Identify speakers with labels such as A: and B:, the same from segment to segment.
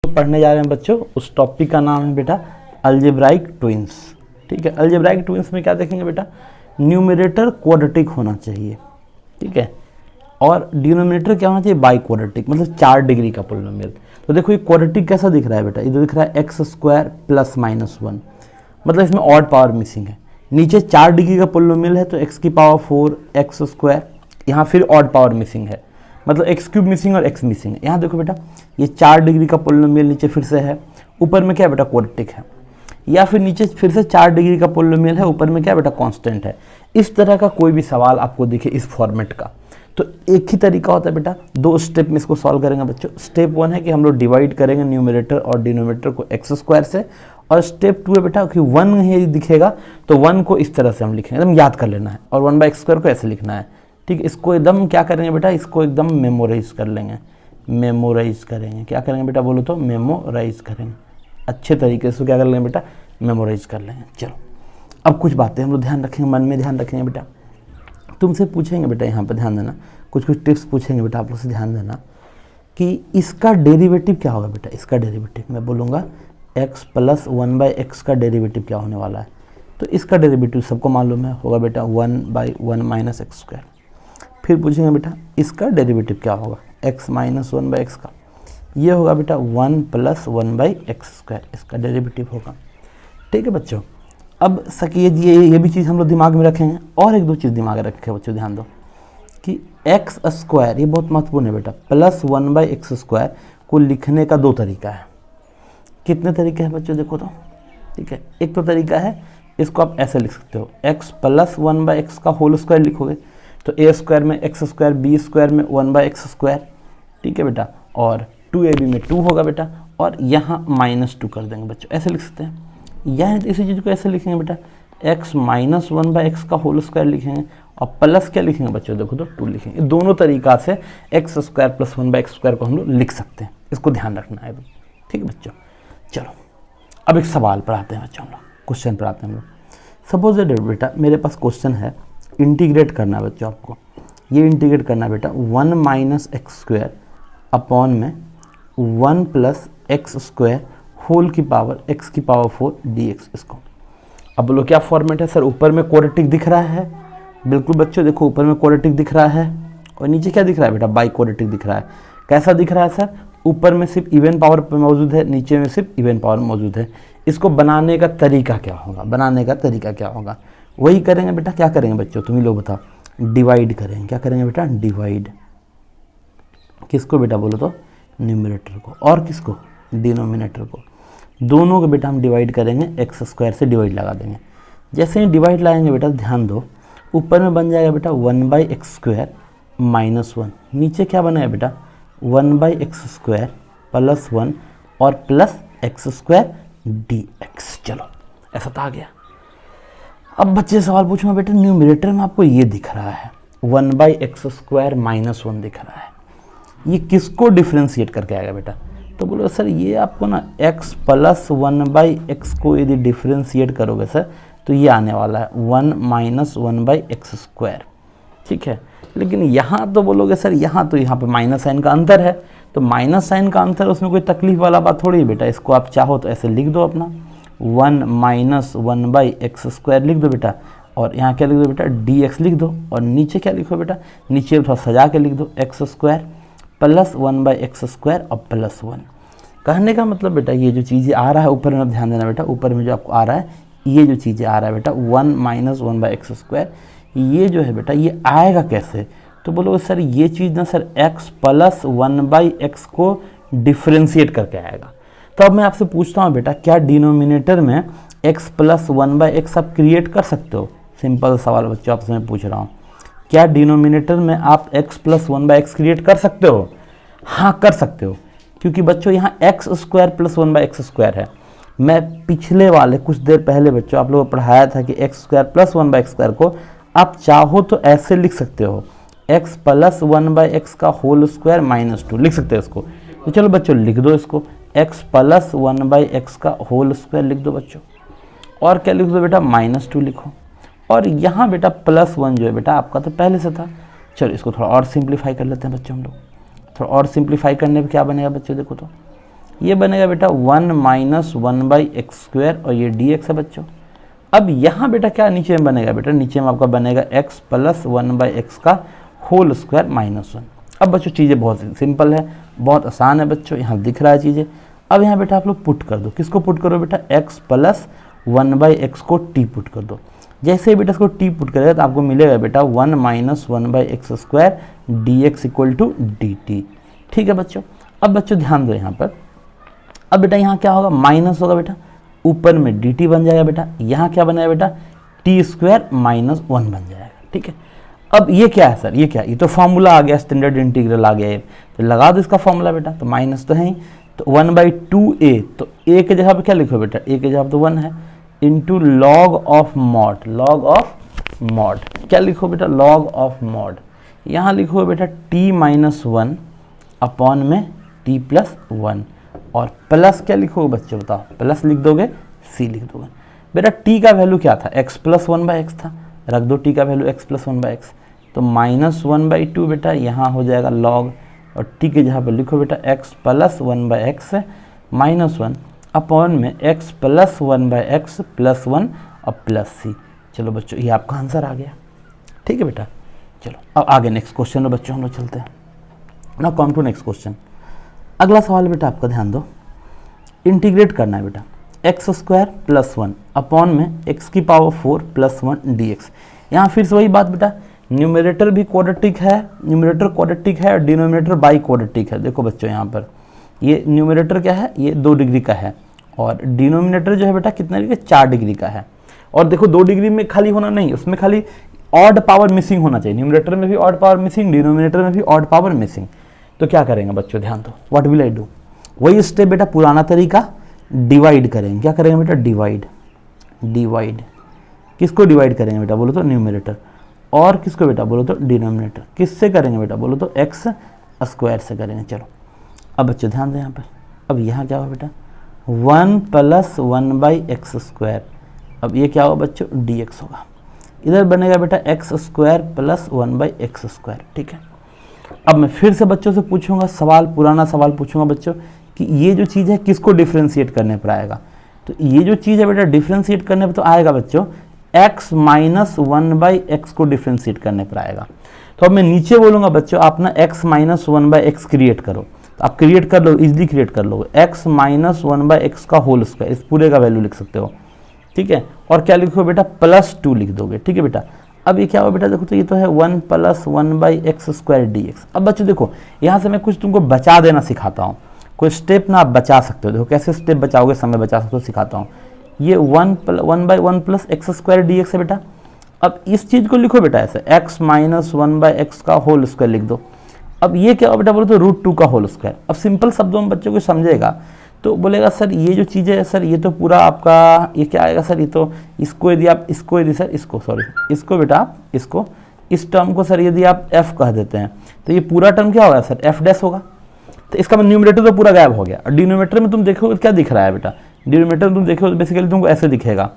A: पढ़ने जा रहे हैं बच्चों, उस टॉपिक का नाम है बेटा अलजेब्राइक ट्विंस। ठीक है, अलजेब्राइक ट्विंस में क्या देखेंगे बेटा, न्यूमरेटर क्वाड्रेटिक होना चाहिए, ठीक है, और डिनोमिनेटर क्या होना चाहिए, बाई क्वाड्रेटिक, मतलब 4 डिग्री का पोलिनोमियल। तो देखो ये क्वाड्रेटिक कैसा दिख रहा है बेटा, इधर दिख रहा है एक्स स्क्वायर प्लस माइनस 1, मतलब इसमें ऑड पावर मिसिंग है। नीचे 4 डिग्री का पोलिनोमियल है तो एक्स की पावर 4 एक्स स्क्वायर, यहाँ फिर ऑड पावर मिसिंग है, मतलब एक्स क्यूब मिसिंग और एक्स मिसिंग है। यहाँ देखो बेटा ये 4 डिग्री का पोलिनोमियल नीचे फिर से है, ऊपर में क्या बेटा क्वाड्रेटिक है, या फिर नीचे फिर से 4 डिग्री का पोलिनोमियल है, ऊपर में क्या बेटा कांस्टेंट है। इस तरह का कोई भी सवाल आपको दिखे इस फॉर्मेट का, तो एक ही तरीका होता है बेटा, 2 स्टेप में इसको सॉल्व करेंगे बच्चों। स्टेप 1 है कि हम लोग डिवाइड करेंगे न्यूमरेटर और डिनोमिनेटर को एक्स स्क्वायर से, और स्टेप 2 है बेटा कि 1 ही दिखेगा तो 1 को इस तरह से हम लिखेंगे, एकदम याद कर लेना है, और 1/x² को ऐसे लिखना है। ठीक है, इसको एकदम क्या करेंगे बेटा, इसको एकदम मेमोराइज कर लेंगे, मेमोराइज करेंगे। क्या करेंगे बेटा बोलो तो, मेमोराइज करेंगे, अच्छे तरीके से क्या कर लेंगे बेटा, मेमोराइज कर लेंगे। चलो अब कुछ बातें हम लोग ध्यान रखेंगे, मन में ध्यान रखेंगे बेटा। तुमसे पूछेंगे बेटा, यहाँ पर ध्यान देना, कुछ टिप्स पूछेंगे बेटा, आप लोग से ध्यान देना कि इसका डेरिवेटिव क्या होगा बेटा। इसका डेरिवेटिव मैं बोलूँगा x + 1/x का डेरिवेटिव क्या होने वाला है, तो इसका डेरिवेटिव सबको मालूम है, होगा बेटा 1/1 - x²। फिर पूछेंगे बेटा इसका डेरिवेटिव क्या होगा, x - 1/x का, ये होगा बेटा 1 + 1/x², इसका डेरिवेटिव होगा। ठीक है बच्चों, अब सकिए ये भी चीज़ हम लोग दिमाग में रखेंगे। और एक दो चीज़ दिमाग में रखें बच्चों, ध्यान दो कि x², ये बहुत महत्वपूर्ण है बेटा, + 1/x² को लिखने का 2 तरीका है। कितने तरीके हैं बच्चों देखो तो, ठीक है। एक तो तरीका है, इसको आप ऐसे लिख सकते हो, x + 1/x का होल स्क्वायर लिखोगे तो a² में x², b² में 1/x², ठीक है बेटा, और 2ab में 2 होगा बेटा, और यहाँ -2 कर देंगे बच्चों, ऐसे लिख सकते हैं। या इसी चीज़ को ऐसे लिखेंगे बेटा, x - 1/x का होल स्क्वायर लिखेंगे, और प्लस क्या लिखेंगे बच्चों देखो तो 2 लिखेंगे। दोनों तरीका से x² + 1/x² को हम लोग लिख सकते हैं, इसको ध्यान रखना है, ठीक है बच्चों। चलो अब एक सवाल पढ़ाते हैं बच्चों, हम लोग क्वेश्चन पढ़ाते हैं हम लोग। सपोज बेटा मेरे पास क्वेश्चन है, इंटीग्रेट करना है बच्चों आपको, ये इंटीग्रेट करना है बेटा 1 - x² अपॉन में 1 + x² होल की पावर x की पावर 4 dx। इसको अब बोलो क्या फॉर्मेट है सर, ऊपर में क्वाड्रेटिक दिख रहा है, बिल्कुल बच्चों देखो ऊपर में क्वाड्रेटिक दिख रहा है, और नीचे क्या दिख रहा है बेटा, बाई क्वाड्रेटिक दिख रहा है। कैसा दिख रहा है सर, ऊपर में सिर्फ इवन पावर मौजूद है, नीचे में सिर्फ इवन पावर मौजूद है। इसको बनाने का तरीका क्या होगा, बनाने का तरीका क्या होगा, वही करेंगे बेटा। क्या करेंगे बच्चों तुम ही लोग बताओ, डिवाइड करेंगे। क्या करेंगे बेटा, डिवाइड। किसको बेटा बोलो तो, न्यूमरेटर को, और किसको, डिनोमिनेटर को। दोनों को बेटा हम डिवाइड करेंगे, x² से डिवाइड लगा देंगे। जैसे ही डिवाइड लगाएंगे बेटा ध्यान दो, ऊपर में बन जाएगा बेटा 1/x² - 1, नीचे क्या बनेगा बेटा 1/x² + 1 और प्लस x² dx। चलो ऐसा तो आ गया। अब बच्चे सवाल पूछूंगा बेटा, न्यूमरेटर में आपको ये दिख रहा है 1/x² - 1 दिख रहा है, ये किसको डिफ्रेंशिएट करके आएगा बेटा, तो बोलो सर ये आपको ना x + 1/x को यदि डिफ्रेंशिएट करोगे सर तो ये आने वाला है 1 - 1/x², ठीक है। लेकिन यहाँ तो बोलोगे सर यहाँ तो यहाँ पे माइनस साइन का अंतर है, तो माइनस साइन का अंतर उसमें कोई तकलीफ वाला बात थोड़ी है बेटा। इसको आप चाहो तो ऐसे लिख दो अपना 1 - 1/x² लिख दो बेटा, और यहाँ क्या लिख दो बेटा dx लिख दो, और नीचे क्या लिखो बेटा, नीचे थोड़ा सजा के लिख दो x² + 1/x² और +1। कहने का मतलब बेटा ये जो चीज़ें आ रहा है ऊपर में, ध्यान देना बेटा, ऊपर में जो आपको आ रहा है ये जो चीज़ें आ रहा है बेटा 1 - 1/x², ये जो है बेटा ये आएगा कैसे, तो बोलो सर ये चीज़ ना सर x + 1/x को डिफ्रेंशिएट करके आएगा। तो अब मैं आपसे पूछता हूँ बेटा, क्या डिनोमिनेटर में x + 1/x आप क्रिएट कर सकते हो। सिंपल सवाल बच्चों आपसे मैं पूछ रहा हूँ, क्या डिनोमिनेटर में आप x + 1/x क्रिएट कर सकते हो। हाँ कर सकते हो, क्योंकि बच्चों यहाँ x² + 1/x² है। मैं पिछले वाले कुछ देर पहले बच्चों आप लोगों को पढ़ाया था कि x² + 1/x² को आप चाहो तो ऐसे लिख सकते हो, x + 1/x का होल स्क्वायर -2 लिख सकते हो इसको। तो चलो बच्चों लिख दो इसको, x + 1/x का होल स्क्वायर लिख दो बच्चों, और क्या लिख दो बेटा -2 लिखो, और यहाँ बेटा +1 जो है बेटा आपका तो पहले से था। चलो इसको थोड़ा और सिंप्लीफाई कर लेते हैं बच्चों हम लोग। थोड़ा और सिंप्लीफाई करने पे क्या बनेगा बच्चों देखो तो, ये बनेगा बेटा 1 माइनस 1/x² और ये dx है बच्चों। अब यहाँ बेटा क्या नीचे में बनेगा बेटा, नीचे में आपका बनेगा x प्लस 1/x का होल स्क्वायर माइनस 1। अब बच्चों चीज़ें बहुत सिंपल है, बहुत आसान है बच्चों, यहाँ दिख रहा है चीज़ें। अब यहाँ बेटा आप लोग पुट कर दो, किसको पुट करो बेटा, x प्लस 1/x को t पुट कर दो। जैसे ही बेटा इसको t पुट करेगा तो आपको मिलेगा बेटा 1 minus 1/x² dx equal to dt। ठीक है बच्चों। अब बच्चों ध्यान दो यहाँ पर, अब बेटा यहाँ क्या होगा, माइनस होगा बेटा, ऊपर में dt बन जाएगा बेटा, यहाँ क्या बनेगा बेटा t² माइनस 1 बन जाएगा। ठीक है। अब ये क्या है सर, ये क्या, ये तो फॉर्मूला आ गया, स्टैंडर्ड इंटीग्रल आ गया है, तो लगा दो इसका फॉर्मूला बेटा, तो माइनस तो है ही, तो 1/2a, तो a के जगह पे क्या लिखो बेटा, a के जगह पे तो 1 है, into log of mod, log of mod क्या लिखो बेटा, लॉग ऑफ मॉड, यहाँ लिखो बेटा t माइनस 1 अपॉन में t प्लस 1, और प्लस क्या लिखोगे बच्चों बताओ, प्लस लिख दोगे, c लिख दोगे। बेटा t का वैल्यू क्या था, x प्लस 1/x था, रख दो t का वैल्यू x प्लस 1/x, तो माइनस 1/2 बेटा यहाँ हो जाएगा लॉग, और t के जहाँ पर लिखो बेटा x plus 1/x minus 1 upon में x प्लस 1/x प्लस 1 और प्लस c। चलो बच्चों ये आपका आंसर आ गया। ठीक है बेटा। चलो अब आगे नेक्स्ट क्वेश्चन में बच्चों हम लोग चलते हैं ना, कम टू नेक्स्ट क्वेश्चन। अगला सवाल बेटा आपका ध्यान दो, इंटीग्रेट करना है बेटा, x² प्लस 1 अपॉन में x की पावर 4 प्लस 1 dx। यहाँ फिर से वही बात बेटा, न्यूमरेटर भी क्वाड्रेटिक है, न्यूमरेटर क्वाड्रेटिक है और डिनोमिनेटर बाई क्वाड्रेटिक है। देखो बच्चों यहाँ पर ये न्यूमरेटर क्या है, ये 2 डिग्री का है, और डिनोमिनेटर जो है बेटा कितना डिग्री, 4 डिग्री का है। और देखो 2 डिग्री में खाली होना नहीं, उसमें खाली ऑड पावर मिसिंग होना चाहिए, न्यूमरेटर में भी ऑड पावर मिसिंग, डिनोमिनेटर में भी ऑड पावर मिसिंग। तो क्या करेंगे बच्चों ध्यान दो, व्हाट विल आई डू, वही स्टेप बेटा पुराना तरीका, डिवाइड करेंगे। क्या करेंगे बेटा, डिवाइड, डिवाइड किसको डिवाइड करेंगे बेटा बोलो तो, न्यूमरेटर, और किसको बेटा बोलो तो डिनोमिनेटर, किससे करेंगे बेटा बोलो तो x² से करेंगे। चलो अब बच्चों ध्यान दें यहाँ पर, अब यहाँ क्या होगा बेटा 1 प्लस 1/x², अब ये क्या होगा बच्चों dx होगा, इधर बनेगा बेटा x² प्लस 1/x²। ठीक है। अब मैं फिर से बच्चों से पूछूंगा सवाल, पुराना सवाल पूछूंगा बच्चों कि ये जो चीज़ है किसको डिफ्रेंशिएट करने पर आएगा, तो ये जो चीज़ है बेटा डिफ्रेंशिएट करने पर तो आएगा बच्चों x माइनस 1/x को डिफ्रेंशिएट करने पर आएगा। तो अब मैं नीचे बोलूँगा बच्चों आप ना x माइनस 1/x क्रिएट करो, तो आप क्रिएट कर लो, इजीली क्रिएट कर लोगे, x माइनस 1/x का होल स्क्वायर, इस पूरे का वैल्यू लिख सकते हो। ठीक है। और क्या लिखो बेटा प्लस 2 लिख दोगे। ठीक है बेटा। अब ये क्या होगा बेटा, देखो तो ये तो है 1 प्लस 1/x² dx। अब बच्चों देखो यहाँ से मैं कुछ तुमको बचा देना सिखाता हूँ, कोई स्टेप ना आप बचा सकते हो, देखो कैसे स्टेप बचाओगे, समय बचा सकते हो, सिखाता हूँ। ये 1/1 प्लस x² dx है बेटा। अब इस चीज़ को लिखो बेटा ऐसे x माइनस 1/x का होल स्क्वायर लिख दो। अब ये क्या हो बेटा बोलो तो √2 का होल स्क्वायर। अब सिंपल शब्दों में बच्चों को समझेगा तो बोलेगा सर ये जो चीज़ है सर ये तो पूरा आपका ये क्या आएगा सर, ये तो इसको यदि आप इसको यदि सर इसको बेटा आप इसको इस टर्म को सर यदि आप f कह देते हैं तो ये पूरा टर्म क्या होगा सर f' होगा। तो इसका न्यूमरेटर तो पूरा गायब हो गया, और डिनोमिनेटर में तुम देखोगे क्या दिख रहा है बेटा, डिनोमिनेटर में तुम देखोगे तो बेसिकली तुमको ऐसे दिखेगा,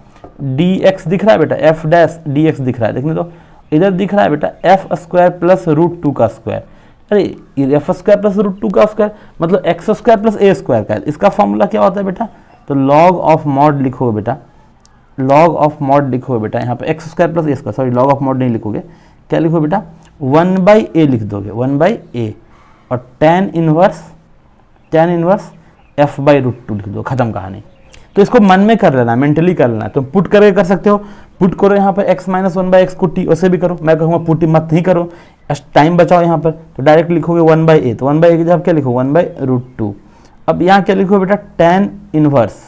A: dx दिख रहा है बेटा, f' dx दिख रहा है, देखने तो इधर दिख रहा है बेटा f² प्लस √2 का स्क्वायर। अरे ये f² प्लस √2 का स्क्वायर मतलब x² प्लस a² का है। इसका फॉर्मूला क्या होता है बेटा, तो लॉग ऑफ मॉड लिखोगे बेटा, लॉग ऑफ मॉड लिखोगे बेटा, यहाँ पे x² plus a², sorry log of mod नहीं लिखोगे, क्या लिखो बेटा 1/a लिख दोगे, 1/a, और tan इनवर्स f/√2 लिख दो, खत्म कहानी। तो इसको मन में कर लेना, मेंटली कर लेना, तुम पुट करके कर सकते हो, पुट करो यहाँ पर x माइनस 1/x को t, वैसे भी करो, मैं कहूँगा पुट मत नहीं करो, टाइम बचाओ यहाँ पर, तो डायरेक्ट लिखोगे 1/a, तो 1/a की जगह क्या लिखो 1/√2। अब यहाँ क्या लिखो बेटा tan इनवर्स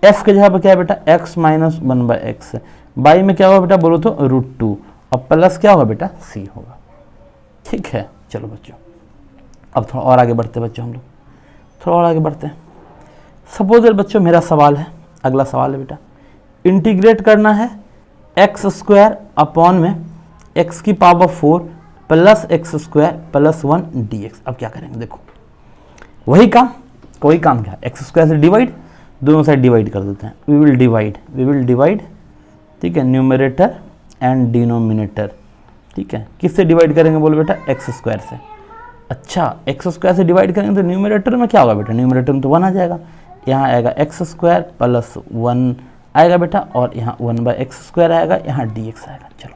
A: f के जगह पर क्या है बेटा x माइनस 1/x, बाई में क्या होगा बेटा बोलो तो √2, और प्लस क्या होगा बेटा c होगा। ठीक है। चलो बच्चों अब थोड़ा और आगे बढ़ते हैं बच्चों, हम लोग थोड़ा और आगे बढ़ते हैं। सपोज बच्चों मेरा सवाल है, अगला सवाल है बेटा, इंटीग्रेट करना है x² अपॉन में x की power 4 plus x² plus 1 dx। अब क्या करेंगे देखो वही काम क्या, x² से डिवाइड, दोनों साइड डिवाइड कर देते हैं, वी विल डिवाइड। ठीक है, न्यूमरेटर एंड डिनोमिनेटर। ठीक है, किससे डिवाइड करेंगे बोलो बेटा x² से। अच्छा, एक्स स्क्वायर से डिवाइड करेंगे तो न्यूमरेटर में क्या होगा बेटा, न्यूमरेटर में तो 1 आ जाएगा, यहाँ आएगा एक्स स्क्वायर प्लस 1 आएगा बेटा, और यहाँ 1/x² आएगा, यहाँ dx आएगा। चलो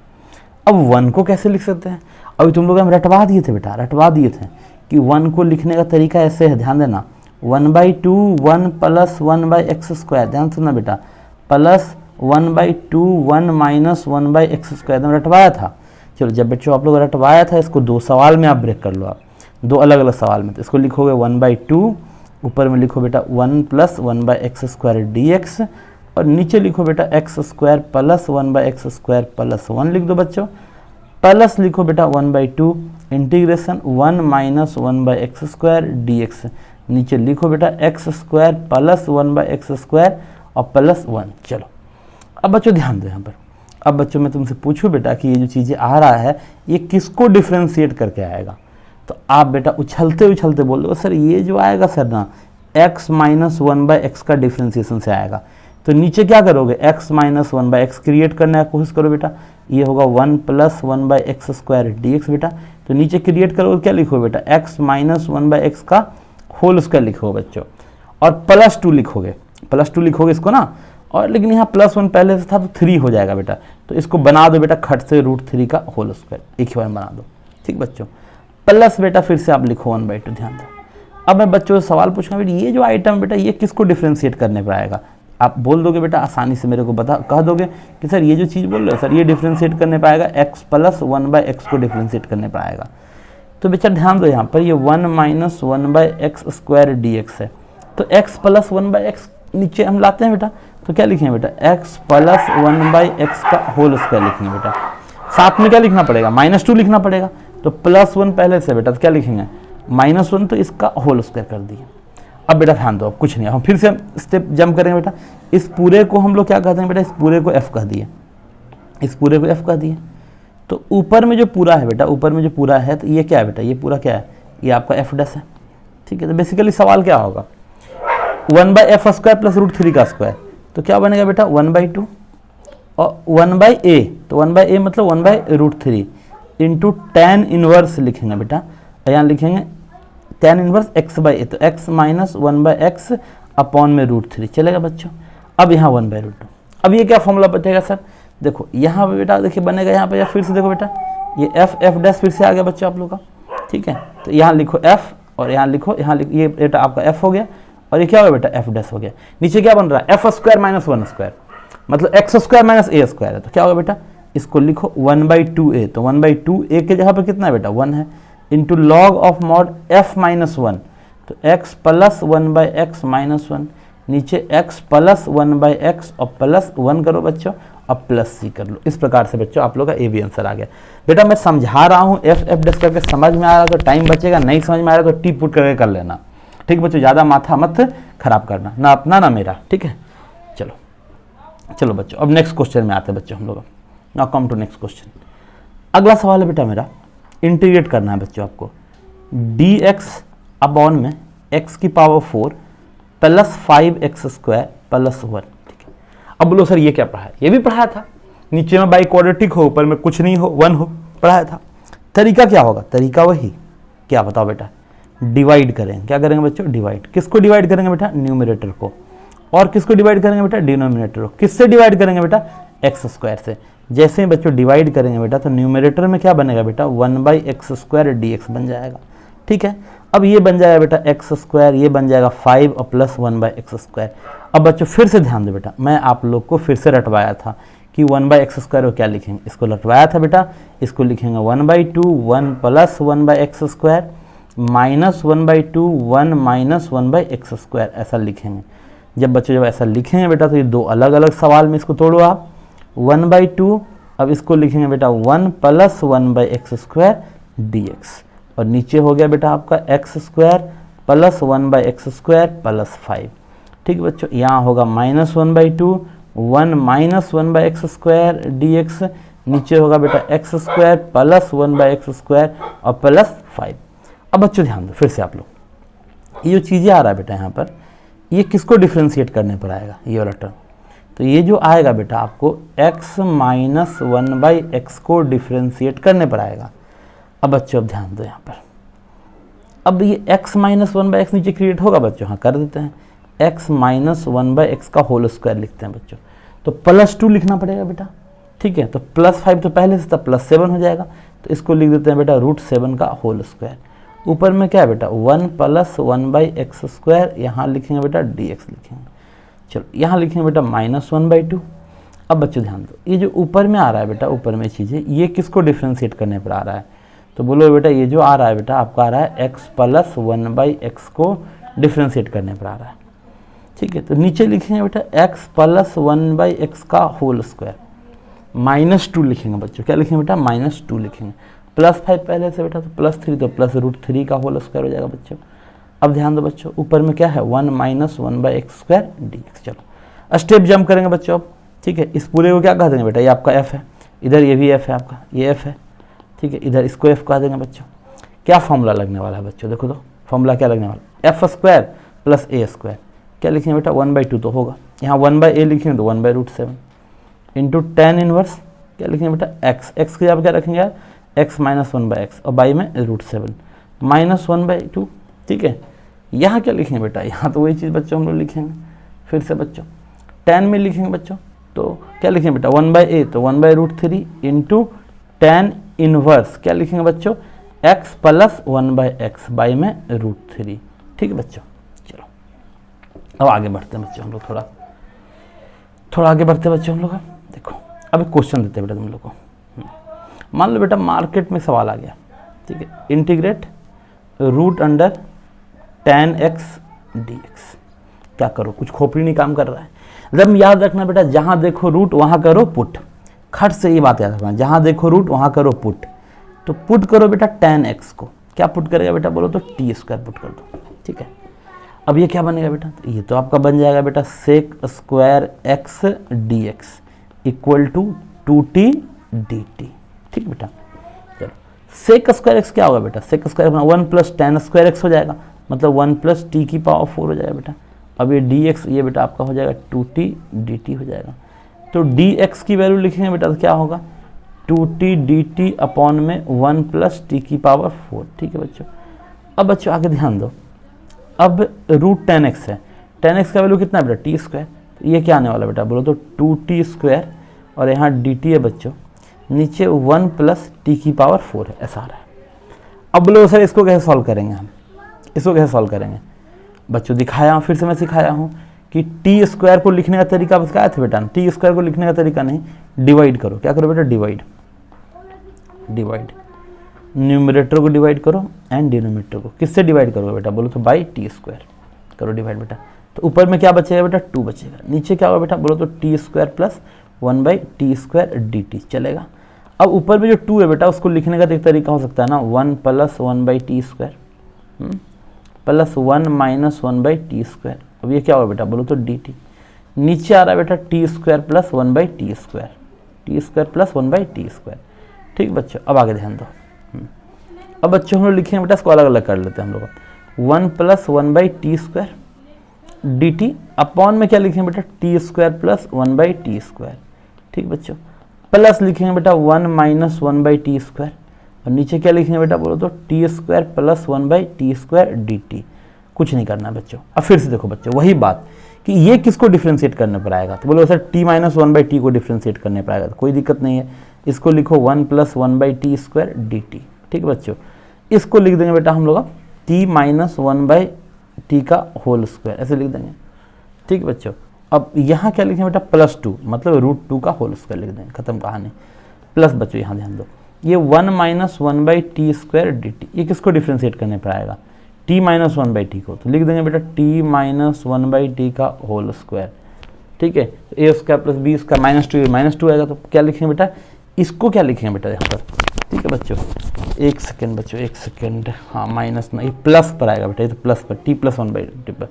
A: अब 1 को कैसे लिख सकते हैं, अभी तुम लोग हम रटवा दिए थे बेटा, रटवा दिए थे कि 1 को लिखने का तरीका ऐसे है, ध्यान देना, 1/2 1 प्लस 1/x², ध्यान सुनना बेटा, प्लस 1/2 1 माइनस 1/x², एकदम रटवाया था। चलो जब बच्चों आप लोग रटवाया था इसको 2 सवाल में आप ब्रेक कर लो, आप 2 अलग अलग सवाल में, तो इसको लिखोगे 1/2, ऊपर में लिखो बेटा 1 प्लस 1/x² dx, और नीचे लिखो बेटा x² प्लस 1/x² प्लस 1 लिख दो बच्चों, प्लस लिखो बेटा 1/2 इंटीग्रेशन 1 माइनस 1/x² dx, नीचे लिखो बेटा x² प्लस 1/x² और प्लस 1। चलो अब बच्चों ध्यान दो यहाँ पर, अब बच्चों मैं तुमसे पूछूं बेटा कि ये जो चीज़ें आ रहा है ये किसको डिफ्रेंशिएट करके आएगा, तो आप बेटा उछलते उछलते बोल दो सर ये जो आएगा सर ना x माइनस 1/x का डिफ्रेंशिएशन से आएगा, तो नीचे क्या करोगे x माइनस 1/x क्रिएट करने की कोशिश करो बेटा, ये होगा 1 प्लस 1/x² dx बेटा, तो नीचे क्रिएट करोगे क्या लिखो बेटा x माइनस 1/x का होल स्क्वायर लिखो बच्चों, और +2 लिखोगे, +2 लिखोगे इसको ना, और लेकिन यहाँ +1 पहले से था तो 3 हो जाएगा बेटा, तो इसको बना दो बेटा खट से √3 का होल स्क्वायर, एक ही बार बना दो, ठीक बच्चों, प्लस बेटा फिर से आप लिखो 1/2, ध्यान दो। अब मैं बच्चों से सवाल पूछूंगा बेटा ये जो आइटम बेटा ये किसको डिफ्रेंशिएट करने पर आएगा, आप बोल दोगे बेटा आसानी से मेरे को बता कह दोगे कि सर ये जो चीज़ बोल रहे हो सर ये डिफ्रेंशिएट करने पर आएगा x प्लस 1/x को डिफ्रेंशिएट करने पर आएगा, तो बेटा ध्यान दो यहाँ पर ये 1 माइनस 1/x² dx है, तो x प्लस 1/x नीचे हम लाते हैं बेटा, तो क्या लिखेंगे बेटा x प्लस 1/x का होल स्क्वायर लिखेंगे बेटा, साथ में क्या लिखना पड़ेगा -2 लिखना पड़ेगा, तो +1 पहले से बेटा तो क्या लिखेंगे -1, तो इसका होल स्क्वायर कर दिए। अब बेटा ध्यान दो, अब कुछ नहीं, हम फिर से स्टेप जंप करेंगे बेटा, इस पूरे को हम लोग क्या कहते हैं बेटा, इस पूरे को f कह दिए, इस पूरे को f कह दिए, तो ऊपर में जो पूरा है बेटा, ऊपर में जो पूरा है तो ये क्या है बेटा, ये पूरा क्या है, ये आपका f' है, ठीक है। तो बेसिकली सवाल क्या होगा 1/f² प्लस √3 का स्क्वायर, तो क्या बनेगा बेटा 1/2 और 1/a, तो 1/a मतलब 1/√3 इंटू tan इनवर्स लिखेंगे बेटा, यहाँ लिखेंगे tan इनवर्स x/a, तो x माइनस 1/x अपॉन में √3 चलेगा बच्चों। अब यहाँ 1/√2, अब ये क्या फॉर्मूला बचेगा सर, देखो यहाँ पे बेटा देखिए बनेगा, यहाँ पे या फिर से देखो बेटा ये f फिर से आ गया बच्चों आप लोग का, ठीक है, तो यहाँ लिखो f और यहाँ लिखो ये बेटा आपका f हो गया, और ये क्या हो गया बेटा f' हो गया, नीचे क्या बन रहा है f² माइनस 1² मतलब x² माइनस a² है, तो क्या होगा बेटा इसको लिखो 1/2a, तो 1/2a के जगह पे कितना है बेटा 1 है, into log of mod f minus 1, तो x प्लस 1/x माइनस 1, नीचे x प्लस 1/x और प्लस 1 करो बच्चों, और प्लस c कर लो। इस प्रकार से बच्चों आप लोग का ए बी आंसर आ गया। बेटा मैं समझा रहा हूँ f करके, समझ में आ रहा तो टाइम बचेगा, नहीं समझ में आ रहा तो टिक पुट करके कर लेना, ठीक बच्चों, ज़्यादा माथा मत खराब करना, ना अपना ना मेरा, ठीक है। चलो बच्चों अब नेक्स्ट क्वेश्चन में आते हैं बच्चों हम लोग, now come to next question. अगला सवाल है बेटा मेरा, इंटीग्रेट करना है बच्चों आपको dx अपॉन में x की पावर 4 प्लस 5x² प्लस 1, ठीक है। अब बोलो सर ये क्या पढ़ा है, ये भी पढ़ाया था, नीचे में बाई क्वाड्रेटिक हो ऊपर में कुछ नहीं हो 1 हो, पढ़ाया था। तरीका क्या होगा, तरीका वही, क्या बताओ बेटा, डिवाइड करेंगे, क्या करेंगे बच्चों डिवाइड, किसको डिवाइड करेंगे बेटा न्यूमरेटर को, और किसको डिवाइड करेंगे बेटा डिनोमिनेटर को, किससे डिवाइड करेंगे बेटा x² से। जैसे ही बच्चों डिवाइड करेंगे बेटा तो न्यूमरेटर में क्या बनेगा बेटा 1/x² dx बन जाएगा, ठीक है। अब ये बन जाएगा बेटा x², ये बन जाएगा 5 और प्लस 1/x²। अब बच्चों फिर से ध्यान दो बेटा, मैं आप लोग को फिर से रटवाया था कि 1/x² को क्या लिखेंगे, इसको रटवाया था बेटा, इसको लिखेंगे 1/2 1 plus 1/x² minus 1/2 1 minus 1/x², ऐसा लिखेंगे। जब बच्चों जब ऐसा लिखेंगे बेटा तो ये 2 अलग अलग सवाल में इसको तोड़ो आप, 1/2, अब इसको लिखेंगे बेटा 1 प्लस 1/x² dx, और नीचे हो गया बेटा आपका x² प्लस 1/x² प्लस 5, ठीक है बच्चों। यहाँ होगा -1/2 1 माइनस 1/x² dx, नीचे होगा बेटा x² प्लस 1/x² और प्लस 5। अब बच्चों ध्यान दो फिर से आप लोग, ये जो चीज़ें आ रहा है बेटा यहाँ पर, ये किसको डिफ्रेंशिएट करने पर आएगा, ये वाला टर्म, तो ये जो आएगा बेटा आपको x माइनस 1/x को डिफ्रेंशिएट करने पर आएगा। अब बच्चों अब ध्यान दो यहाँ पर, अब ये x minus one by x नीचे क्रिएट होगा बच्चों, हाँ कर देते हैं, x minus one by x का होल स्क्वायर लिखते हैं बच्चों। तो +2 लिखना पड़ेगा बेटा, ठीक है। तो +5 तो पहले से था, +7 हो जाएगा, तो इसको लिख देते हैं बेटा √7 का होल स्क्वायर। ऊपर में क्या है बेटा 1 + 1 बाई एक्स स्क्वायर, यहाँ लिखेंगे बेटा dx लिखेंगे। चलो यहाँ लिखेंगे बेटा -1/2। अब बच्चों ध्यान दो, ये जो ऊपर में आ रहा है बेटा, ऊपर में चीज़ें, ये किसको डिफ्रेंशिएट करने पर आ रहा है, तो बोलो बेटा ये जो आ रहा है बेटा आपका आ रहा है x + 1 बाई एक्स को डिफ्रेंशिएट करने पर आ रहा है, ठीक है। तो नीचे लिखेंगे बेटा x + 1 बाई एक्स का होल स्क्वायर, -2 लिखेंगे बच्चों, क्या लिखेंगे बेटा -2 लिखेंगे। +5 पहले से बेटा, तो +3, तो +√3 का होल स्क्वायर हो जाएगा बच्चों। अब ध्यान दो बच्चों, ऊपर में क्या है 1 - 1 बाई एक्स स्क्वायर dx। चलो स्टेप जंप करेंगे बच्चों अब, ठीक है। इस पूरे को क्या कह देंगे बेटा, ये आपका f है, इधर ये भी f है आपका, ये f है, ठीक है, इधर इसको f कह देंगे बच्चों। क्या फॉर्मूला लगने वाला है बच्चों, देखो तो फॉर्मूला क्या लगने वाला, f² + a², क्या लिखेंगे बेटा 1/2 तो होगा, यहाँ 1/a लिखेंगे तो 1/√7 इंटू tan इनवर्स, क्या लिखेंगे बेटा x के यहाँ क्या रखेंगे यार x माइनस 1 बाई एक्स और बाई में √7 -1/2, ठीक है। यहाँ क्या लिखेंगे बेटा, यहाँ तो वही चीज़ बच्चों हम लोग लिखेंगे फिर से बच्चों, tan में लिखेंगे बच्चों, तो क्या लिखेंगे बेटा 1/a तो 1/√3 इंटू tan इनवर्स, क्या लिखेंगे बच्चों x + 1 बाई एक्स बाई में √3, ठीक है बच्चों। चलो अब आगे बढ़ते हैं बच्चों, हम लोग थोड़ा आगे बढ़ते हैं बच्चों हम लोग। देखो अब एक क्वेश्चन देते हैं बेटा तुम लोग को, मान लो बेटा मार्केट में सवाल आ गया, ठीक है, इंटीग्रेट √tan x dx, क्या करो, कुछ खोपड़ी नहीं काम कर रहा है। जब याद रखना बेटा, जहाँ देखो रूट वहाँ करो पुट, खट से ये बात याद रखना, जहाँ देखो रूट वहाँ करो पुट। तो पुट करो बेटा tan x को, क्या पुट करेगा बेटा बोलो तो t² पुट कर दो, ठीक है। अब ये क्या बनेगा बेटा, तो ये तो आपका बन जाएगा बेटा sec² x dx equal to 2t dt, ठीक बेटा। चलो sec² x क्या होगा बेटा, sec² 1 + tan² x हो जाएगा, मतलब 1 + t⁴ हो जाएगा बेटा। अब ये dx ये बेटा आपका हो जाएगा 2t dt हो जाएगा। तो dx की वैल्यू लिखेंगे बेटा तो क्या होगा 2t dt अपॉन में 1 + t⁴, ठीक है बच्चों। अब बच्चों आगे ध्यान दो, अब √tan x है, tan x का वैल्यू कितना है बेटा t², तो ये क्या आने वाला बेटा बोलो तो 2t² और यहाँ dt है बच्चों, नीचे 1 + t⁴ है, ऐसा आ रहा है। अब बोलो सर इसको कैसे सॉल्व करेंगे हम, इसको कैसे सॉल्व करेंगे बच्चों, दिखाया हूँ फिर से मैं सिखाया हूँ कि t² को लिखने का तरीका बताया था बेटा, t² को लिखने का तरीका नहीं, डिवाइड करो, क्या करो बेटा डिवाइड, न्यूमरेटर को डिवाइड करो एंड डिनोमिनेटर को किससे डिवाइड करोगे बेटा बोलो तो बाई t² करो डिवाइड बेटा। तो ऊपर में क्या बचेगा बेटा 2 बचेगा, नीचे क्या होगा बेटा बोलो तो t² + 1/t² dt चलेगा। अब ऊपर में जो 2 है बेटा उसको लिखने का एक तरीका हो सकता है ना 1 + 1/t² + 1 - 1/t²। अब ये क्या होगा बेटा बोलो तो dt, नीचे आ रहा है बेटा t² + 1/t², t² + 1/t², ठीक बच्चों। अब आगे ध्यान दो, अब बच्चों हम लोग लिखेंगे बेटा इसको अलग अलग कर लेते हैं हम लोग, 1 + 1/t² dt अपॉन में क्या लिखेंगे बेटा t² + 1/t², ठीक बच्चों, प्लस लिखेंगे बेटा 1 - 1/t² और नीचे क्या लिखेंगे बेटा बोलो तो t² + 1/t² dt। कुछ नहीं करना है बच्चों। अब फिर से देखो बच्चों वही बात कि ये किसको डिफ्रेंशिएट करने पर आएगा, तो बोलो सर t - 1/t को डिफ्रेंशिएट करने पर आएगा, तो कोई दिक्कत नहीं है, इसको लिखो 1 + 1/t² dt, ठीक बच्चों। इसको लिख देंगे बेटा हम लोग t - 1/t का होल स्क्वायर, ऐसे लिख देंगे, ठीक बच्चों। अब यहाँ क्या लिखेंगे बेटा +2 मतलब √2 का होल स्क्वायर लिख देंगे, खत्म कहानी। प्लस बच्चों यहाँ ध्यान दो, ये 1 - 1/t² dt ये किसको डिफ्रेंशिएट करने पर आएगा t - 1/t को, तो लिख देंगे बेटा t - 1/t का होल स्क्वायर, ठीक है। a² + b² -2 आएगा, तो क्या लिखेंगे बेटा इसको, क्या लिखेंगे बेटा यहाँ पर, ठीक है बच्चों। एक सेकेंड बच्चों, एक सेकेंड, हाँ माइनस नहीं प्लस पर आएगा बेटा, ये तो प्लस पर t + 1/t पर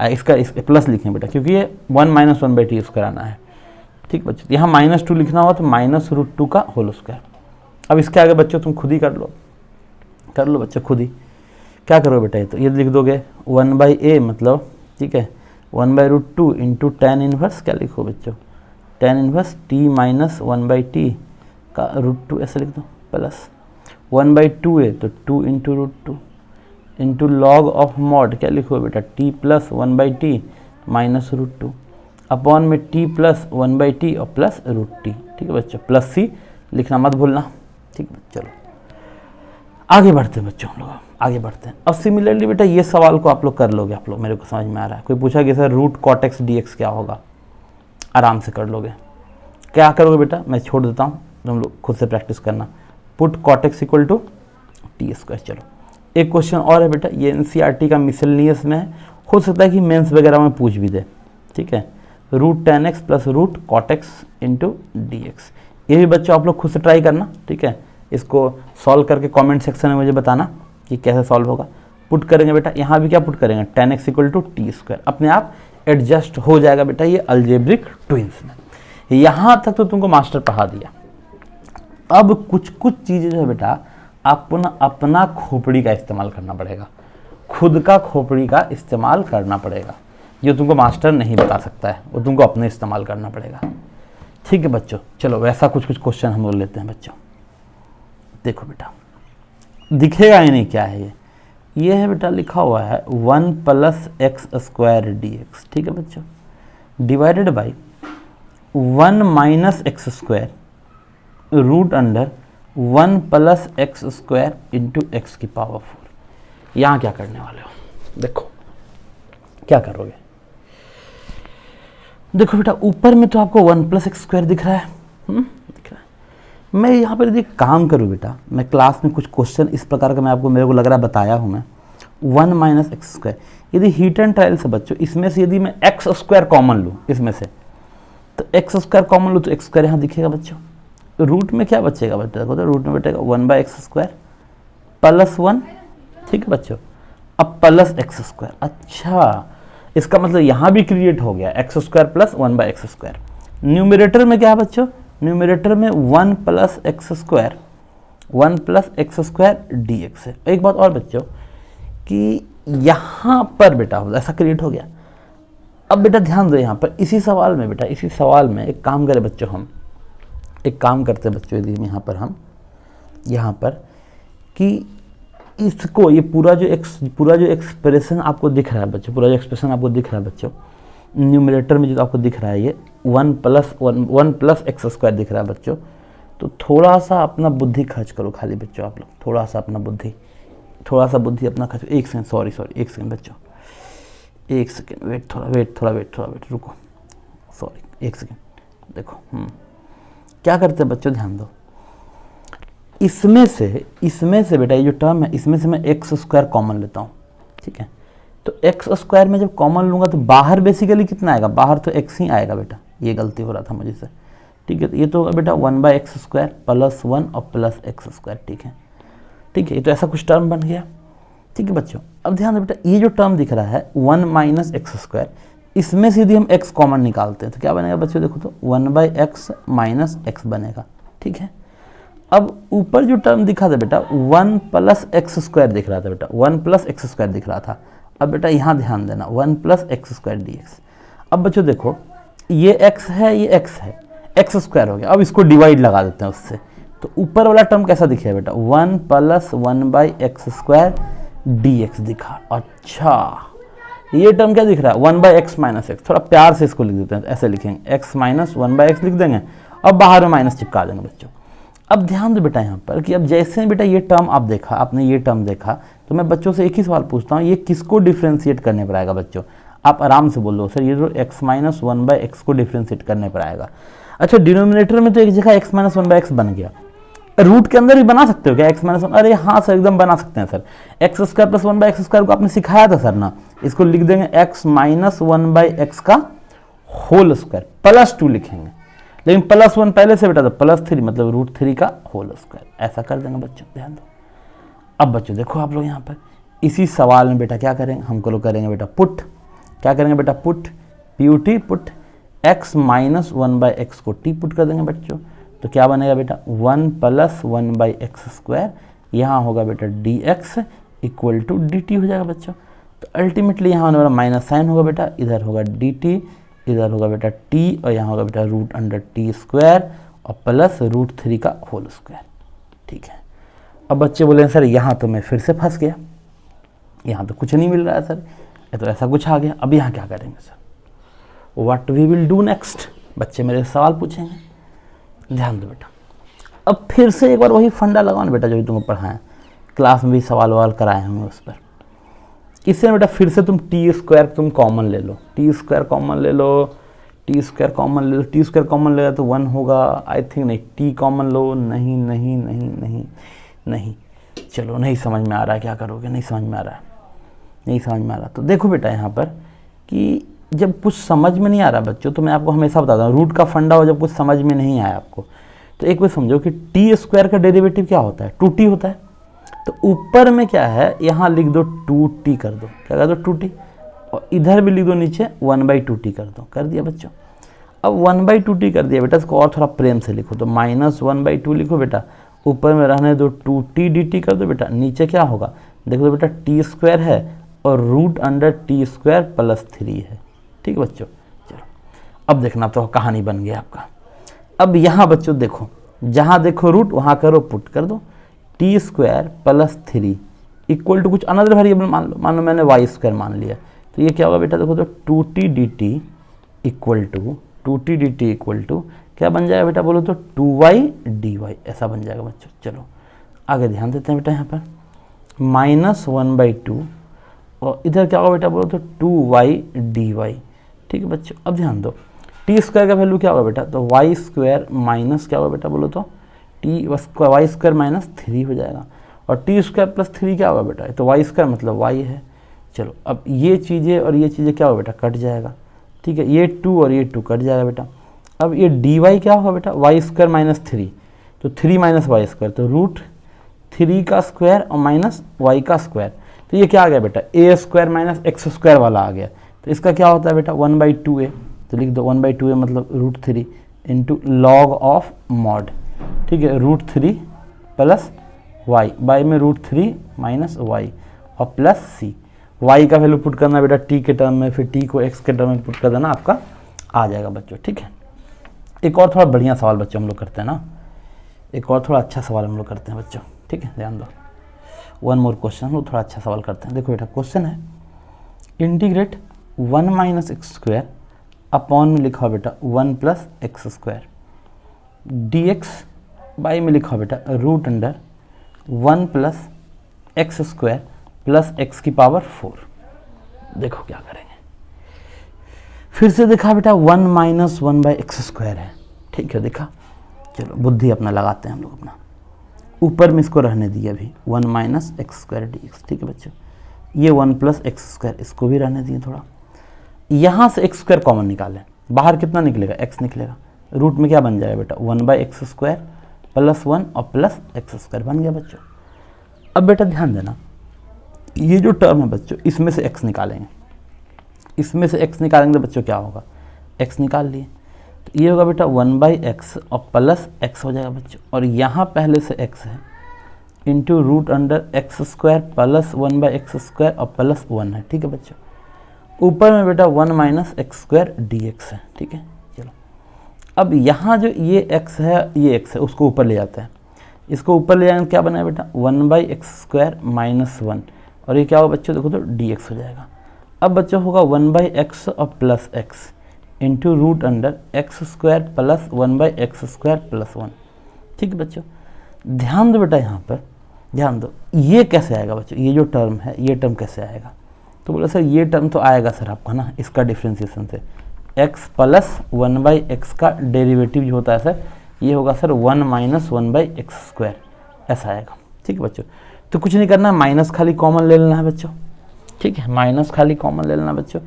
A: इसका प्लस लिखेंगे बेटा क्योंकि ये 1 - 1/t² आना है, ठीक बच्चों। यहाँ -2 लिखना होगा तो -√2 का होल स्क्वायर। अब इसके आगे बच्चों तुम खुद ही कर लो बच्चों खुद ही, क्या करो बेटा, ये तो ये लिख दोगे 1/a मतलब, ठीक है 1/√2 इंटू tan इनवर्स, क्या लिखो बच्चों tan इनवर्स t - 1/t का √2 ऐसे लिख दो, प्लस 1/2 है तो 2 × √2 इंटू लॉग ऑफ मॉड, क्या लिखो बेटा, T plus 1/t minus √2 upon में टी प्लस 1/t और प्लस √t। ठीक है बच्चों, प्लस सी लिखना मत भूलना। ठीक है, चलो आगे बढ़ते हैं बच्चों, हम लोग आगे बढ़ते हैं। अब सिमिलरली बेटा ये सवाल को आप लोग कर लोगे, आप लोग मेरे को समझ में आ रहा है। कोई पूछा कि sir root cot x d x क्या होगा, आराम से कर लोगे। क्या करोगे बेटा, मैं छोड़ देता हूँ, तुम लोग खुद से प्रैक्टिस करना। Put cot x equal to t square. चलो एक क्वेश्चन और है बेटा, ये एनसीईआरटी का मिसलेनियस में है, हो सकता है कि मेंस वगैरह में पूछ भी दे। ठीक है, root tan x plus root cot x into d x. ये भी बच्चों आप लोग खुद से ट्राई करना। ठीक है, इसको सॉल्व करके कमेंट सेक्शन में मुझे बताना कि कैसे सॉल्व होगा। पुट करेंगे बेटा, यहाँ भी क्या पुट करेंगे, tan x equal to t square, अपने आप एडजस्ट हो जाएगा बेटा ये अलजेब्रिक ट्विंस में। यहाँ तक तो तुमको मास्टर पढ़ा दिया। अब कुछ कुछ चीज़ें जो है बेटा आपको ना अपना खोपड़ी का इस्तेमाल करना पड़ेगा, खुद का खोपड़ी का इस्तेमाल करना पड़ेगा, जो तुमको मास्टर नहीं बता सकता है, वो तुमको अपने इस्तेमाल करना पड़ेगा। ठीक है बच्चों, चलो वैसा कुछ कुछ क्वेश्चन हम लोग लेते हैं बच्चों। देखो बेटा, दिखेगा ही नहीं क्या है ये है बेटा, लिखा हुआ है 1 plus x square d x. ठीक है बच्चों, divided by 1 minus x square root under 1 plus x square into x की पावर 4। यहाँ क्या करने वाले हो, देखो क्या करोगे। देखो बेटा, ऊपर में तो आपको 1 प्लस एक्स स्क्वायर दिख रहा है, दिख रहा है। मैं यहाँ पर यदि काम करूँ बेटा, मैं क्लास में कुछ क्वेश्चन इस प्रकार का मैं आपको, मेरे को लग रहा है बताया हूँ मैं, 1 माइनस एक्स स्क्वायर। यदि हीट एंड ट्रायल से बच्चों इसमें से यदि मैं एक्स स्क्वायर कॉमन लूँ इसमें से, तो एक्स स्क्वायर कॉमन लूँ तो एक्स स्क्वायर यहाँ दिखेगा बच्चों। रूट में क्या बचेगा बच्चों, देखो तो रूट में बचेगा 1/x स्क्वायर प्लस 1। ठीक है बच्चों, अब प्लस एक्स स्क्वायर। अच्छा, इसका मतलब यहाँ भी क्रिएट हो गया x square plus 1/x square. Numerator में क्या है बच्चों, न्यूमरेटर में 1 plus x square, 1 plus x square d x है। एक बात और बच्चों कि यहाँ पर बेटा ऐसा क्रिएट हो गया। अब बेटा ध्यान दो यहाँ पर, इसी सवाल में बेटा, इसी सवाल में एक काम करें बच्चों, हम एक काम करते हैं बच्चों, यदि यहाँ पर हम यहाँ पर कि इसको ये पूरा जो एक्सप्रेशन आपको दिख रहा है बच्चों, पूरा जो एक्सप्रेशन आपको दिख रहा है बच्चों, न्यूमरेटर में जो आपको दिख रहा है ये 1 प्लस एक्स स्क्वायर दिख रहा है बच्चों। तो थोड़ा सा अपना बुद्धि खर्च करो खाली बच्चों, आप लोग थोड़ा सा अपना बुद्धि, थोड़ा सा बुद्धि अपना खर्च। एक सेकंड, सॉरी एक सेकंड बच्चों, एक सेकंड वेट, रुको, सॉरी एक सेकंड। देखो क्या करते हैं बच्चों, ध्यान दो, इसमें से बेटा ये जो टर्म है, इसमें से मैं एक्स स्क्वायर कॉमन लेता हूँ। ठीक है, तो एक्स स्क्वायर में जब कॉमन लूँगा तो बाहर बेसिकली कितना आएगा, बाहर तो एक्स ही आएगा बेटा, ये गलती हो रहा था मुझे से। ठीक है, तो ये तो होगा बेटा 1/x स्क्वायर प्लस 1 और प्लस एक्स स्क्वायर। ठीक है, ये तो ऐसा कुछ टर्म बन गया। ठीक है बच्चों, अब ध्यान दो बेटा, ये जो टर्म दिख रहा है 1 माइनस एक्स स्क्वायर, इसमें से यदि हम x कॉमन निकालते हैं तो क्या बनेगा बच्चों, देखो तो 1/x माइनस एक्स बनेगा। ठीक है, अब ऊपर जो टर्म दिखा था बेटा 1 प्लस एक्स स्क्वायर दिख रहा था बेटा, 1 प्लस एक्स स्क्वायर दिख रहा था। अब बेटा यहाँ ध्यान देना, 1 plus x square d x. अब बच्चों देखो, ये x है, ये x है, एक्स स्क्वायर हो गया। अब इसको डिवाइड लगा देते हैं उससे, तो ऊपर वाला टर्म कैसा दिखेगा बेटा, 1 plus 1/x square d x दिखा। अच्छा, ये टर्म क्या दिख रहा है, 1/x माइनस एक्स। थोड़ा प्यार से इसको लिख देते हैं, ऐसे लिखेंगे x माइनस 1/x लिख देंगे, अब बाहर में माइनस चिपका देंगे बच्चों। अब ध्यान दो बेटा यहाँ पर कि अब जैसे बेटा ये टर्म आप देखा, आपने ये टर्म देखा, तो मैं बच्चों से एक ही सवाल पूछता हूँ, ये किसको डिफ्रेंशिएट करने पर आएगा बच्चों। आप आराम से बोल दो सर, ये जो x माइनस 1/x को डिफ्रेंशिएट करने पर आएगा। अच्छा, डिनोमिनेटर में तो एक जगह x माइनस 1/x बन गया, रूट के अंदर भी बना सकते हो क्या x माइनस 1? अरे हाँ सर, एकदम बना सकते हैं sir. X square plus 1/x square को आपने सिखाया था सर ना, इसको लिख देंगे x माइनस 1/x का होल स्क्वायर प्लस 2 लिखेंगे, लेकिन प्लस 1 पहले से बेटा, तो प्लस 3 मतलब √3 का होल स्क्वायर, ऐसा कर देंगे बच्चों। ध्यान दो, अब बच्चों देखो आप लोग यहाँ पर इसी सवाल में बेटा क्या करेंगे, हमको लोग करेंगे बेटा पुट, क्या करेंगे बेटा put, PUT put x minus 1/x को t पुट कर देंगे बच्चों। तो क्या बनेगा बेटा, 1 प्लस 1/x स्क्वायर, यहाँ होगा बेटा dx इक्वल टू dt हो जाएगा बच्चों। तो अल्टीमेटली यहाँ होने वाला माइनस साइन होगा बेटा, इधर होगा dt, इधर होगा बेटा t, और यहाँ होगा बेटा √t स्क्वायर और प्लस √3 का होल स्क्वायर। ठीक है, अब बच्चे बोले सर यहाँ तो मैं फिर से फंस गया। यहाँ तो कुछ नहीं मिल रहा है सर, ये तो ऐसा कुछ आ गया। अब यहाँ क्या करेंगे sir, what we will do next, बच्चे मेरे सवाल पूछेंगे। ध्यान दो बेटा, अब फिर से एक बार वही फंडा लगाओ ना बेटा जो भी तुमको पढ़ाएं, क्लास में भी सवाल ववाल कराए होंगे उस पर। इससे बेटा फिर से तुम टी स्क्वायर तुम कॉमन ले लो, टी स्क्वायर कॉमन ले लो, टी स्क्वायर कॉमन ले लो, टी स्क्वायर कॉमन लेगा तो 1 होगा आई थिंक। नहीं, टी कॉमन लो, नहीं नहीं नहीं नहीं नहीं, चलो नहीं समझ में आ रहा है, क्या करोगे, नहीं समझ में आ रहा है, नहीं समझ में आ रहा। तो देखो बेटा यहाँ पर कि जब कुछ समझ में नहीं आ रहा बच्चों, तो मैं आपको हमेशा बताता हूँ रूट का फंडा हो, जब कुछ समझ में नहीं आया आपको तो एक बार समझो कि टी स्क्वायर का डेरिवेटिव क्या होता है, 2t होता है। तो ऊपर में क्या है, यहाँ लिख दो 2t कर दो, क्या कर दो 2t, और इधर भी लिख दो नीचे 1/2t कर दो, कर दिया बच्चों। अब 1/2t कर दिया बेटा, इसको और थोड़ा प्रेम से लिखो तो -1/2 लिखो बेटा, ऊपर में रहने दो 2t dt कर दो बेटा, नीचे क्या होगा देखो तो बेटा टी स्क्वायर है और root under t square plus 3 है। ठीक है बच्चों, चलो अब देखना तो कहानी बन गया आपका। अब यहाँ बच्चों देखो, जहाँ देखो रूट वहाँ करो पुट कर दो, t square plus 3 equal to कुछ अनदर वेरिएबल मान लो मैंने वाई स्क्वायर मान लिया, तो ये क्या होगा बेटा देखो तो 2t dt इक्वल टू क्या बन जाएगा बेटा बोलो तो 2y dy, ऐसा बन जाएगा बच्चों। चलो आगे ध्यान देते हैं बेटा, यहाँ पर -1/2 और इधर क्या होगा बेटा बोलो तो 2y dy। ठीक है बच्चों, अब ध्यान दो टी स्क्वायर का वैल्यू क्या होगा बेटा, तो वाई स्क्वायर माइनस क्या होगा बेटा बोलो तो वाई स्क्वायर माइनस 3 हो जाएगा, और टी स्क्वायर प्लस 3 क्या होगा बेटा, तो वाई स्क्वायर मतलब वाई है। चलो अब ये चीज़ें और ये चीज़ें क्या होगा बेटा, कट जाएगा। ठीक है, ये 2 और ये 2 कट जाएगा बेटा। अब ये डी वाई क्या होगा बेटा, वाई स्क्वायर माइनस 3, तो 3 माइनस वाई स्क्वायर, तो रूट 3 का स्क्वायर और माइनस वाई का स्क्वायर, तो ये क्या आ गया बेटा ए स्क्वायर माइनस एक्स स्क्वायर वाला आ गया। तो इसका क्या होता है बेटा 1/2a, तो लिख दो 1/2a मतलब √3 इंटू लॉग ऑफ मॉड। ठीक है, √3 प्लस वाई, बाई में √3 माइनस वाई और प्लस सी। वाई का वैल्यू पुट करना बेटा टी के टर्म में, फिर टी को एक्स के टर्म में पुट कर देना, आपका आ जाएगा बच्चों। ठीक है, एक और थोड़ा बढ़िया सवाल बच्चों हम लोग करते हैं ना, एक और थोड़ा अच्छा सवाल हम लोग करते हैं बच्चों। ठीक है, ध्यान दो, वन मोर क्वेश्चन हम लोग थोड़ा अच्छा सवाल करते हैं। देखो बेटा क्वेश्चन है इंटीग्रेट 1 - x² अपॉन में लिखा बेटा 1 + x² dx बाई में लिखा बेटा root under 1 + x² plus x की पावर 4। देखो क्या करेंगे, फिर से देखा बेटा 1 - 1/x² है। ठीक है, देखा, चलो बुद्धि अपना लगाते हैं हम लोग अपना, ऊपर में इसको रहने दिया अभी 1 - x² dx। ठीक है बच्चों, ये 1 + x² इसको भी रहने दिए थोड़ा। यहाँ से x² कॉमन निकालें, बाहर कितना निकलेगा x निकलेगा, रूट में क्या बन जाएगा बेटा 1/x² प्लस 1 और प्लस x² बन गया बच्चों। अब बेटा ध्यान देना, ये जो टर्म है बच्चों इसमें से x निकालेंगे, इसमें से x निकालेंगे तो बच्चों क्या होगा, x निकाल लिए तो ये होगा बेटा 1/x और प्लस x हो जाएगा बच्चों, और यहाँ पहले से x है into root under x² plus 1/x² और प्लस 1 है। ठीक है बच्चों, ऊपर में बेटा 1 - x² dx है। ठीक है, चलो अब यहाँ जो ये x है ये x है उसको ऊपर ले जाते हैं, इसको ऊपर ले जाएंगे क्या बना है बेटा 1/x² - 1, और ये क्या होगा बच्चों देखो तो dx हो जाएगा। अब बच्चों होगा 1/x और plus x into root under x² plus 1/x² plus 1। ठीक है बच्चों, ध्यान दो बेटा यहाँ पर, ध्यान दो ये कैसे आएगा बच्चों, ये जो टर्म है ये टर्म कैसे आएगा, तो बोला सर ये टर्म तो आएगा सर आपका ना इसका डिफ्रेंसिएशन से, x प्लस 1/x का डेरिवेटिव जो होता है सर ये होगा सर 1 - 1/x², ऐसा आएगा। ठीक है बच्चों, तो कुछ नहीं करना, माइनस खाली कॉमन ले लेना है बच्चों। ठीक है, माइनस खाली कॉमन ले लेना बच्चों,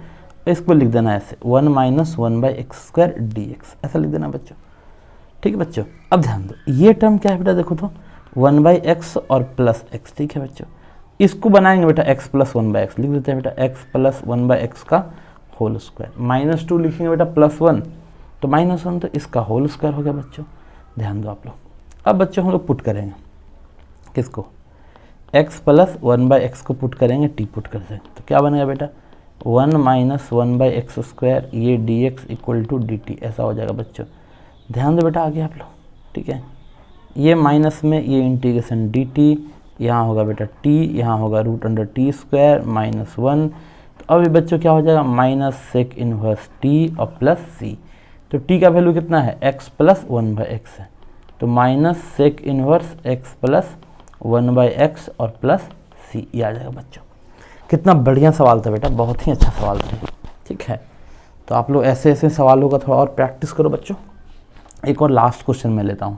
A: इसको लिख देना ऐसे 1 - 1/x² dx, ऐसा लिख देना बच्चों। ठीक है बच्चों, अब ध्यान दो ये टर्म क्या है बेटा देखो तो 1/x और प्लस x। ठीक है बच्चों, इसको बनाएंगे बेटा x प्लस 1/x, लिख देते हैं बेटा x प्लस 1/x का होल स्क्वायर, -2 लिखेंगे बेटा प्लस 1, तो -1 तो इसका होल स्क्वायर हो गया बच्चों। ध्यान दो आप लोग, अब बच्चों हम लोग पुट करेंगे किसको, x प्लस 1/x को पुट करेंगे, t पुट कर देंगे, तो क्या बनेगा बेटा 1 - 1/x², ये dx इक्वल टू dt, ऐसा हो जाएगा बच्चों। ध्यान दो बेटा आगे आप लोग, ठीक है, ये माइनस में ये इंटीग्रेशन dt, यहाँ होगा बेटा t, यहाँ होगा root under t square minus 1। तो अब ये बच्चों क्या हो जाएगा, माइनस सेक इनवर्स t और प्लस c। तो t का वैल्यू कितना है, x प्लस 1/x है, तो minus sec inverse x plus 1/x और प्लस c ये आ जाएगा बच्चों। कितना बढ़िया सवाल था बेटा, बहुत ही अच्छा सवाल था। ठीक है, तो आप लोग ऐसे ऐसे सवालों का थोड़ा और प्रैक्टिस करो बच्चों। एक और लास्ट क्वेश्चन मैं लेता हूँ।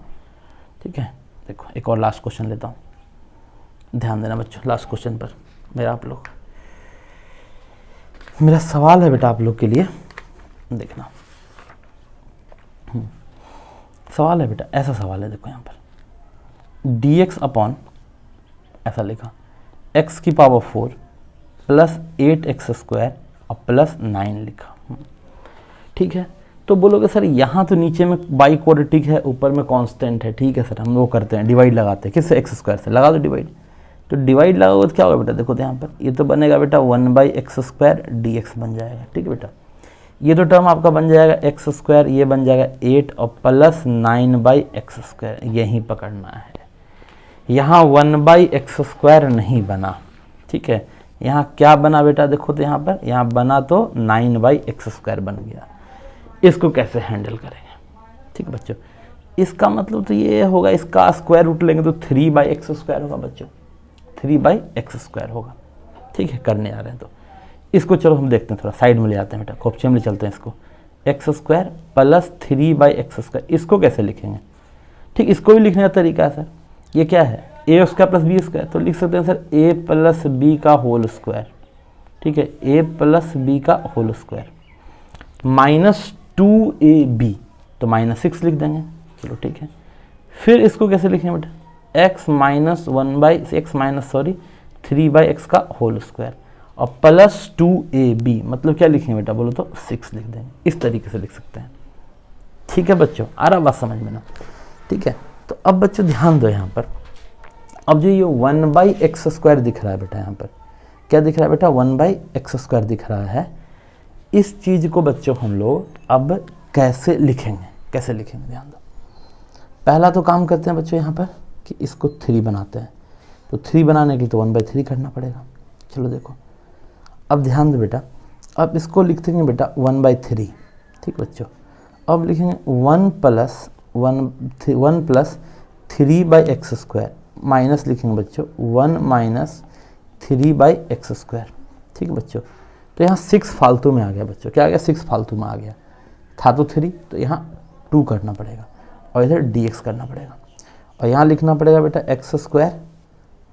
A: ठीक है, देखो एक और लास्ट क्वेश्चन लेता हूँ, ध्यान देना बच्चों लास्ट क्वेश्चन पर। मेरा सवाल है बेटा आप लोग के लिए, देखना सवाल है बेटा, ऐसा सवाल है, देखो यहाँ पर dx अपॉन ऐसा लिखा x की पावर 4 प्लस 8x स्क्वायर और प्लस 9 लिखा। ठीक है, तो बोलोगे सर यहाँ तो नीचे में बाई क्वाड्रेटिक है, ऊपर में कांस्टेंट है। ठीक है सर, हम वो करते हैं डिवाइड लगाते हैं, किससे, एक्स स्क्वायर से। लगा दो डिवाइड, तो डिवाइड लगाओगे तो क्या होगा बेटा, देखो तो यहाँ पर ये तो बनेगा बेटा 1/x स्क्वायर dx बन जाएगा। ठीक है बेटा, ये तो टर्म आपका बन जाएगा x स्क्वायर, ये बन जाएगा 8 और प्लस 9/x स्क्वायर, यहीं पकड़ना है। यहाँ 1/x स्क्वायर नहीं बना। ठीक है, यहाँ क्या बना बेटा, देखो तो यहाँ बना तो 9/x स्क्वायर बन गया। इसको कैसे हैंडल करेंगे। ठीक है बच्चों, इसका मतलब तो ये होगा, इसका स्क्वायर रूट लेंगे तो 3/x स्क्वायर होगा बच्चों, 3/x स्क्वायर होगा। ठीक है, करने आ रहे हैं तो इसको चलो हम देखते हैं, थोड़ा साइड में ले आते हैं बेटा, खोपचे में ले चलते हैं इसको। x square plus 3/x square, इसको कैसे लिखेंगे। ठीक, इसको भी लिखने का तरीका है सर, ये क्या है, a square plus b square, तो लिख सकते हैं सर a प्लस b का होल स्क्वायर। ठीक है, a प्लस b का होल स्क्वायर माइनस 2ab, तो माइनस 6 लिख देंगे। चलो ठीक है, फिर इसको कैसे लिखेंगे बेटा, x माइनस 3/x का होल स्क्वायर और प्लस 2ab, मतलब क्या लिखेंगे बेटा, बोलो तो 6 लिख देंगे। इस तरीके से लिख सकते हैं। ठीक है बच्चों, आ रहा बात समझ में ना। ठीक है, तो अब बच्चों ध्यान दो यहाँ पर, अब जो ये 1/x स्क्वायर दिख रहा है बेटा, यहाँ पर क्या दिख रहा है बेटा, 1/x स्क्वायर दिख रहा है। इस चीज़ को बच्चों हम लोग अब कैसे लिखेंगे, ध्यान दो। पहला तो काम करते हैं बच्चों यहाँ पर कि इसको 3 बनाते हैं, तो 3 बनाने के लिए तो 1/3 करना पड़ेगा। चलो देखो, अब ध्यान दो बेटा, अब इसको लिख देंगे बेटा 1/3। ठीक बच्चों, अब लिखेंगे 1 प्लस 3/x स्क्वायर, माइनस लिखेंगे बच्चों 1 माइनस 3/x स्क्वायर। ठीक है बच्चों, तो यहाँ 6 फालतू में आ गया बच्चों, क्या आ गया, 6 फालतू में आ गया, था तो 3, तो यहाँ 2 करना पड़ेगा और इधर dx करना पड़ेगा, और यहाँ लिखना पड़ेगा बेटा x स्क्वायर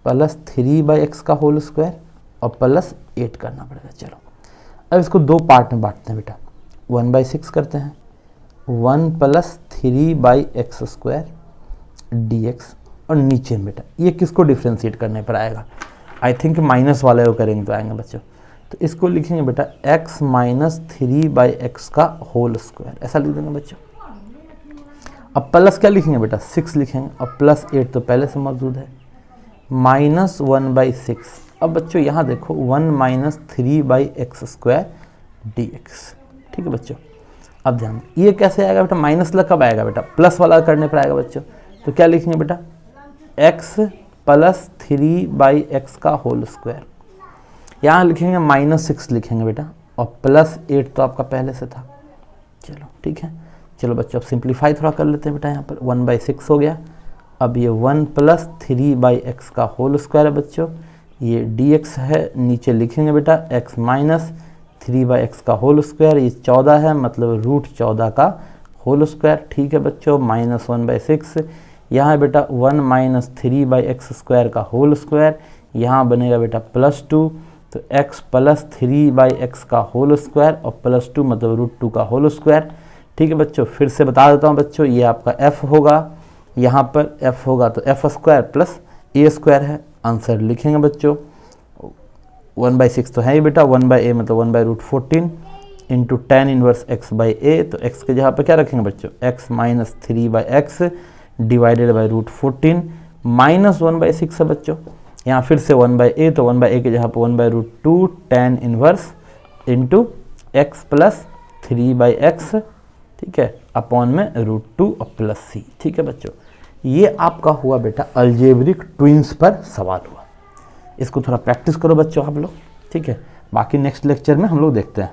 A: प्लस 3/x का होल स्क्वायर और प्लस 8 करना पड़ेगा। चलो अब इसको 2 पार्ट में बांटते हैं बेटा, 1/6 करते हैं, 1 प्लस 3/x स्क्वायर dx, और नीचे में बेटा ये किसको डिफ्रेंशिएट करने पर आएगा, आई थिंक माइनस वाले को करेंगे तो आएंगे बच्चों, तो इसको लिखेंगे बेटा x माइनस 3/x का होल स्क्वायर, ऐसा लिख देंगे बच्चों। अब प्लस क्या लिखेंगे बेटा, 6 लिखेंगे, और प्लस 8 तो पहले से मौजूद है, माइनस 1/6। अब बच्चों यहाँ देखो 1 माइनस 3/x स्क्वायर dx। ठीक है बच्चों, अब ध्यान, ये कैसे आएगा बेटा, माइनस वाला कब आएगा बेटा, प्लस वाला करने पर आएगा बच्चों। तो क्या लिखेंगे बेटा, x प्लस 3/x का होल स्क्वायर, यहाँ लिखेंगे -6 लिखेंगे बेटा, और प्लस 8 तो आपका पहले से था। चलो ठीक है, चलो बच्चों अब सिंप्लीफाई थोड़ा कर लेते हैं बेटा, यहाँ पर 1/6 हो गया। अब ये 1 प्लस 3/x का होल स्क्वायर है बच्चों, ये dx है, नीचे लिखेंगे बेटा x माइनस 3/x का होल स्क्वायर, ये 14 है, मतलब रूट 14 का होल स्क्वायर। ठीक है बच्चों, माइनस 1/6, यहाँ है बेटा 1 माइनस 3/x स्क्वायर का होल स्क्वायर, यहाँ बनेगा बेटा प्लस 2, तो x प्लस 3/x का होल स्क्वायर और प्लस 2 मतलब रूट 2 का होल स्क्वायर। ठीक है बच्चों, फिर से बता देता हूँ बच्चों, ये आपका f होगा, यहाँ पर f होगा तो f square plus a square है, आंसर लिखेंगे बच्चों। 1/6 तो है ही बेटा, 1/a मतलब 1/√14 इंटू tan इनवर्स x/a, तो x के जगह पर क्या रखेंगे बच्चों, x minus 3/x divided by √14 minus 1/6 है बच्चों, यहाँ फिर से 1/a, तो 1/a के जगह पर 1/√2 tan inverse into x plus 3/x, ठीक है, अपॉन में √2 और प्लस c। ठीक है बच्चों, ये आपका हुआ बेटा अलजेब्रिक ट्विंस पर सवाल हुआ। इसको थोड़ा प्रैक्टिस करो बच्चों आप लोग, ठीक है। बाकी नेक्स्ट लेक्चर में हम लोग देखते हैं।